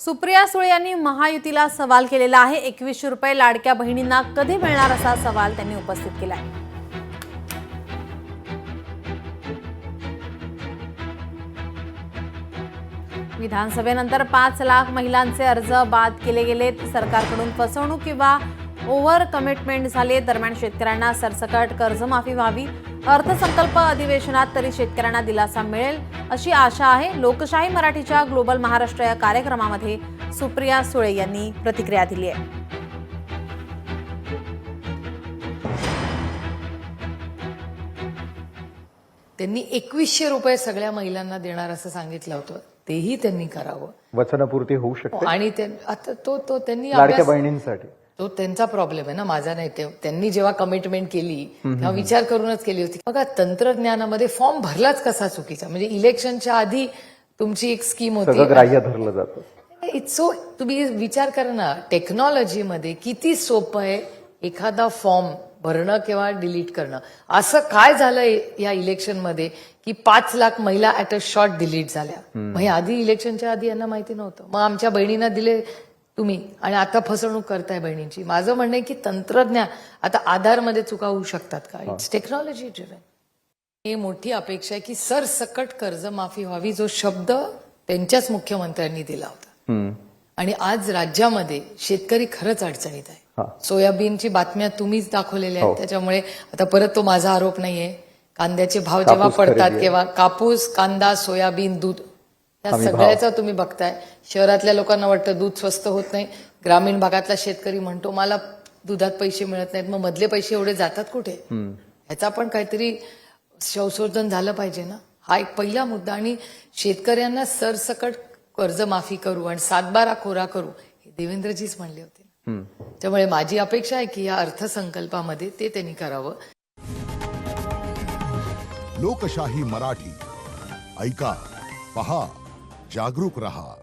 सुप्रिया सुळे यांनी महायुतीला सवाल केलेला आहे। 2100 रुपये लाडक्या बहिणींना कधी मिळणार असा सवाल त्यांनी उपस्थित केला आहे। विधानसभेनंतर 5 लाख महिलांचे अर्ज बाद केले गेलेत। सरकारकडून फसवणूक किंवा ओव्हर कमिटमेंट झाले। दरम्यान शेतकऱ्यांना सरसकट कर्जमाफी व्हावी। अर्थसंकल्प अधिवेशनात तरी शेतकऱ्यांना दिलासा मिळेल अशी आशा आहे। लोकशाही मराठीच्या ग्लोबल महाराष्ट्र या कार्यक्रमामध्ये सुप्रिया सुळे यांनी प्रतिक्रिया दिली आहे। त्यांनी 2100 रुपये सगळ्या महिलांना देणार असं सांगितलं होतं, तेही त्यांनी करावं। वचनपूर्ती होऊ शकते आणि आता तो त्यांनी लाडक्या बहिणींसाठी तो त्यांचा प्रॉब्लेम आहे ना, माझा नाही। त्यांनी जेव्हा कमिटमेंट केली तेव्हा विचार करूनच केली होती। बघा, तंत्रज्ञानामध्ये फॉर्म भरलाच कसा चुकीचा, म्हणजे इलेक्शनच्या आधी तुमची एक स्कीम होती, सगळं ग्राह्य धरलं जातं। इट्स सो, तुम्ही विचार करा ना, टेक्नॉलॉजीमध्ये किती सोपं आहे एखादा फॉर्म भरणं किंवा डिलीट करणं। असं काय झालंय या इलेक्शनमध्ये की 5 लाख महिला ऍट अ शॉट डिलीट झाल्या। मग आधी इलेक्शनच्या आधी यांना माहिती नव्हतं, मग आमच्या बहिणींना दिले तुम्ही आणि आता फसवणूक करताय बहिणींची। माझं म्हणणं आहे की तंत्रज्ञान, आता आधारमध्ये चुका होऊ शकतात का, इट्स टेक्नॉलॉजी ड्रिव्हन। ही मोठी अपेक्षा आहे की सरसकट कर्जमाफी व्हावी, जो शब्द त्यांच्याच मुख्यमंत्र्यांनी दिला होता। आणि आज राज्यामध्ये शेतकरी खरंच अडचणीत आहे। सोयाबीनची बातम्या तुम्हीच दाखवलेल्या आहेत, त्याच्यामुळे आता परत तो माझा आरोप नाहीये। कांद्याचे भाव जेव्हा पडतात तेव्हा कापूस, कांदा, सोयाबीन, दूध या सगळ्याचा तुम्ही बघताय। शहरातल्या लोकांना वाटतं दूध स्वस्त होत नाही, ग्रामीण भागातला शेतकरी म्हणतो मला दुधात पैसे मिळत नाहीत, मग मधले पैसे एवढे जातात कुठे, ह्याचा पण काहीतरी संशोधन झालं पाहिजे ना। हा एक पहिला मुद्दा। आणि शेतकऱ्यांना सरसकट कर्जमाफी करू आणि 7/12 कोरा करू, हे देवेंद्रजीच म्हणले होते। त्यामुळे माझी अपेक्षा आहे की या अर्थसंकल्पामध्ये ते त्यांनी करावं। लोकशाही मराठी ऐका, पहा, जागरूक रहा।